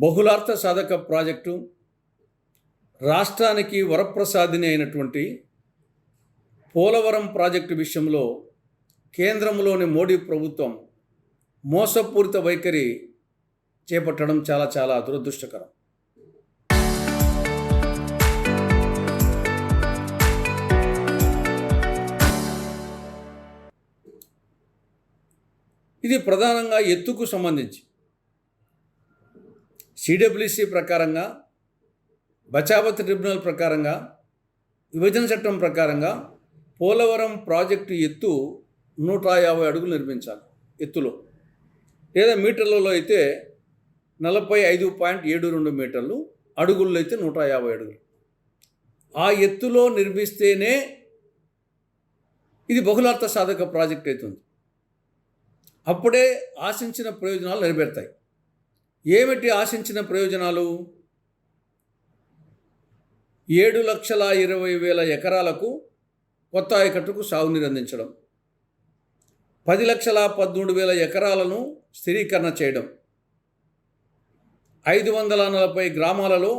బహుళార్థ సాధక ప్రాజెక్టు రాష్ట్రానికి వరప్రసాదిని అయినటువంటి పోలవరం ప్రాజెక్టు విషయంలో కేంద్రంలోని మోడీ ప్రభుత్వం మోసపూరిత వైఖరి చేపట్టడం చాలా దురదృష్టకరం. ఇది ప్రధానంగా ఎత్తుకు సంబంధించి సిడబ్ల్యూసి ప్రకారంగా, బచావత్ ట్రిబ్యునల్ ప్రకారంగా, విభజన చట్టం ప్రకారంగా పోలవరం ప్రాజెక్టు ఎత్తు 150 అడుగులు నిర్మించాలి. ఎత్తులో లేదా మీటర్లలో అయితే 45.72 మీటర్లు, అడుగుల్లో అయితే 150 అడుగులు. ఆ ఎత్తులో నిర్మిస్తేనే ఇది బహుళార్థ సాధక ప్రాజెక్ట్ అవుతుంది. అప్పుడే ఆశించిన ప్రయోజనాలు నెరవేరుతాయి. ఏమిటి ఆశించిన ప్రయోజనాలు? 7,20,000 ఎకరాలకు కొత్త ఆయకట్టుకు సాగునీరు అందించడం, 10,13,000 ఎకరాలను స్థిరీకరణ చేయడం, 540 గ్రామాలలో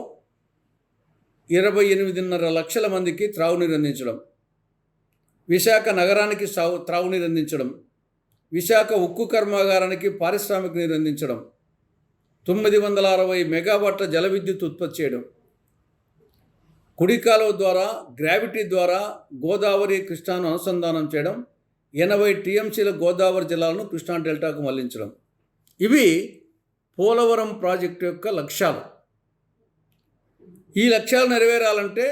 28.5 లక్షల మందికి త్రాగునీరు అందించడం, విశాఖ నగరానికి త్రాగునీరు అందించడం, విశాఖ ఉక్కు కర్మాగారానికి పారిశ్రామిక నీరు అందించడం, 960 మెగావాట్ల జల విద్యుత్ ఉత్పత్తి చేయడం, కుడికాలువ ద్వారా గ్రావిటీ ద్వారా గోదావరి కృష్ణాను అనుసంధానం చేయడం, 80 టీఎంసీల గోదావరి జలాలను కృష్ణా డెల్టాకు మళ్లించడం. ఇవి పోలవరం ప్రాజెక్టు యొక్క లక్ష్యాలు. ఈ లక్ష్యాలు నెరవేరాలంటే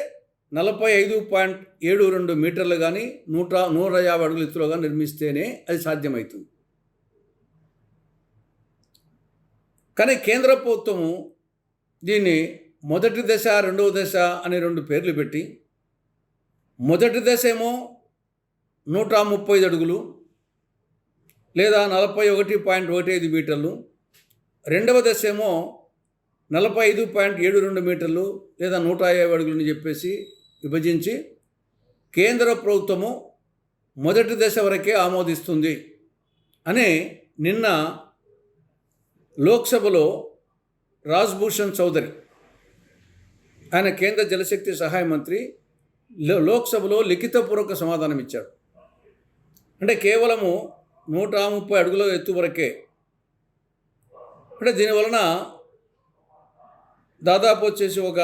45.72 మీటర్లు కానీ 150 అడుగుల ఎత్తులో కానీ నిర్మిస్తేనే అది సాధ్యమవుతుంది. కానీ కేంద్ర ప్రభుత్వము దీన్ని మొదటి దశ, రెండవ దశ అనే 2 పేర్లు పెట్టి, మొదటి దశ ఏమో 135 అడుగులు లేదా 41.15 మీటర్లు, రెండవ దశ ఏమో 45.72 మీటర్లు లేదా 150 అడుగులని చెప్పేసి విభజించి కేంద్ర ప్రభుత్వము మొదటి దశ వరకే ఆమోదిస్తుంది అని నిన్న లోక్సభలో రాజ్భూషణ్ చౌదరి, ఆయన కేంద్ర జలశక్తి సహాయ మంత్రి, లోక్సభలో లిఖితపూర్వక సమాధానం ఇచ్చాడు. అంటే కేవలము 130 అడుగుల ఎత్తు వరకే. అంటే దీనివలన దాదాపు వచ్చేసి ఒక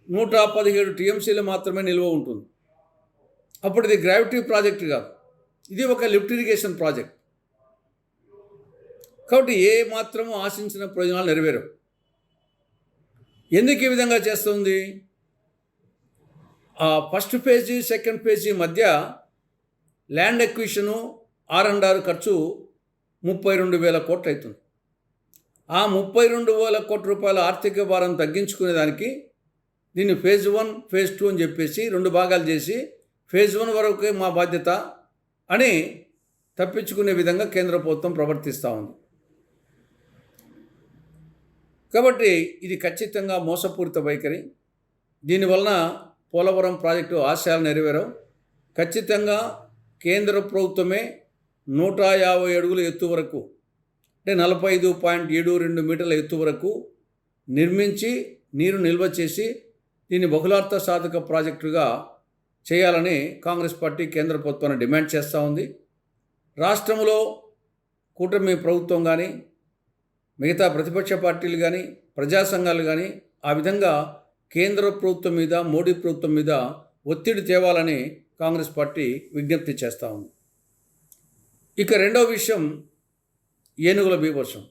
117 టీఎంసీలు మాత్రమే నిల్వ ఉంటుంది. అప్పుడు ఇది గ్రావిటీ ప్రాజెక్ట్ కాదు, ఇది ఒక లిఫ్ట్ ఇరిగేషన్ ప్రాజెక్ట్. కాబట్టి ఏ మాత్రము ఆశించిన ప్రయోజనాలు నెరవేరవు. ఎందుకు ఈ విధంగా చేస్తుంది? ఆ ఫస్ట్ ఫేజీ, సెకండ్ ఫేజీ మధ్య ల్యాండ్ ఎక్విషను R&R ఖర్చు 32,000 కోట్లు అవుతుంది. ఆ 32,000 కోట్ల రూపాయల ఆర్థిక భారం తగ్గించుకునేదానికి దీన్ని ఫేజ్ 1, ఫేజ్ 2 అని చెప్పేసి 2 భాగాలు చేసి ఫేజ్ 1 వరకే మా బాధ్యత అని తప్పించుకునే విధంగా కేంద్ర ప్రభుత్వం ప్రవర్తిస్తూ ఉంది. కాబట్టి ఇది ఖచ్చితంగా మోసపూరిత వైఖరి. దీనివలన పోలవరం ప్రాజెక్టు ఆశయాలు నెరవేరవు. ఖచ్చితంగా కేంద్ర ప్రభుత్వమే 150 అడుగుల ఎత్తు వరకు, అంటే 45.72 మీటర్ల ఎత్తు వరకు నిర్మించి నీరు నిల్వ చేసి దీన్ని బహుళార్థ సాధక ప్రాజెక్టుగా చేయాలని కాంగ్రెస్ పార్టీ కేంద్ర ప్రభుత్వాన్ని డిమాండ్ చేస్తూ ఉంది. రాష్ట్రంలో కూటమి ప్రభుత్వం కానీ, మిగతా ప్రతిపక్ష పార్టీలు కానీ, ప్రజా సంఘాలు కానీ ఆ విధంగా కేంద్ర ప్రభుత్వం మీద, మోడీ ప్రభుత్వం మీద ఒత్తిడి తేవాలని కాంగ్రెస్ పార్టీ విజ్ఞప్తి చేస్తూ ఉంది. ఇక రెండవ విషయం ఏనుగుల బీభత్సం.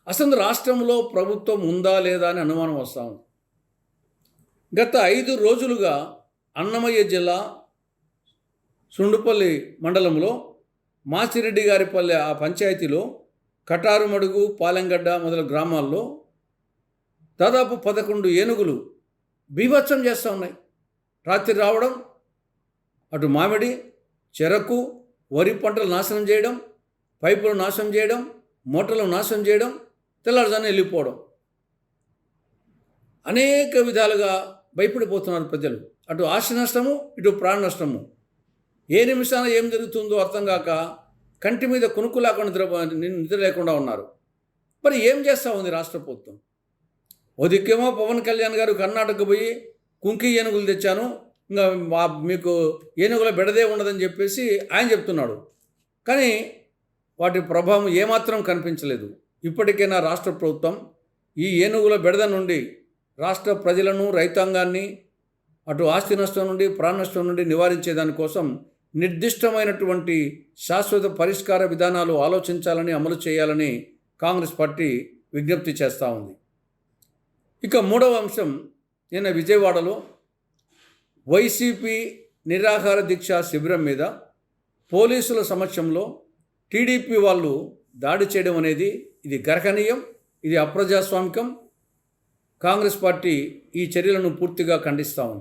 అసలు రాష్ట్రంలో ప్రభుత్వం ఉందా లేదా అని అనుమానం వస్తూ ఉంది. గత 5 రోజులుగా అన్నమయ్య జిల్లా సుండుపల్లి మండలంలో మాచిరెడ్డి గారిపల్లె ఆ పంచాయతీలో కటారుమడుగు, పాలెంగడ్డ మొదలగు గ్రామాల్లో దాదాపు 11 ఏనుగులు బీభత్సం చేస్తూ ఉన్నాయి. రాత్రి రావడం, అటు మామిడి, చెరకు, వరి పంటలు నాశనం చేయడం, పైపులు నాశనం చేయడం, మోటార్లు నాశనం చేయడం, తెల్లారుజామున వెళ్ళిపోవడం. అనేక విధాలుగా భయపడిపోతున్నారు ప్రజలు. అటు ఆస్తి నష్టము, ఇటు ప్రాణ నష్టము. ఏ నిమిషాన ఏం జరుగుతుందో అర్థం కాక కంటి మీద కునుకు లేకుండా నిద్ర లేకుండా ఉన్నారు. మరి ఏం చేస్తూ ఉంది రాష్ట్ర ప్రభుత్వం? ఓ దిక్కేమో పవన్ కళ్యాణ్ గారు కర్ణాటక పోయి కుంకి ఏనుగులు తెచ్చాను, ఇంకా మీకు ఏనుగుల బెడదే ఉండదని చెప్పేసి ఆయన చెప్తున్నాడు. కానీ వాటి ప్రభావం ఏమాత్రం కనిపించలేదు. ఇప్పటికైనా రాష్ట్ర ప్రభుత్వం ఈ ఏనుగుల బెడద నుండి రాష్ట్ర ప్రజలను, రైతాంగాన్ని అటు ఆస్తి నష్టం నుండి, ప్రాణ నష్టం నుండి నివారించేదానికోసం నిర్దిష్టమైనటువంటి శాశ్వత పరిష్కార విధానాలు ఆలోచించాలని, అమలు చేయాలని కాంగ్రెస్ పార్టీ విజ్ఞప్తి చేస్తూ ఉంది. ఇక మూడవ అంశం, నిన్న విజయవాడలో వైసీపీ నిరాహార దీక్ష శిబిరం మీద పోలీసుల సమక్షంలో టీడీపీ వాళ్ళు దాడి చేయడం అనేది ఇది గర్హనీయం, ఇది అప్రజాస్వామికం. కాంగ్రెస్ పార్టీ ఈ చర్యలను పూర్తిగా ఖండిస్తూ ఉంది.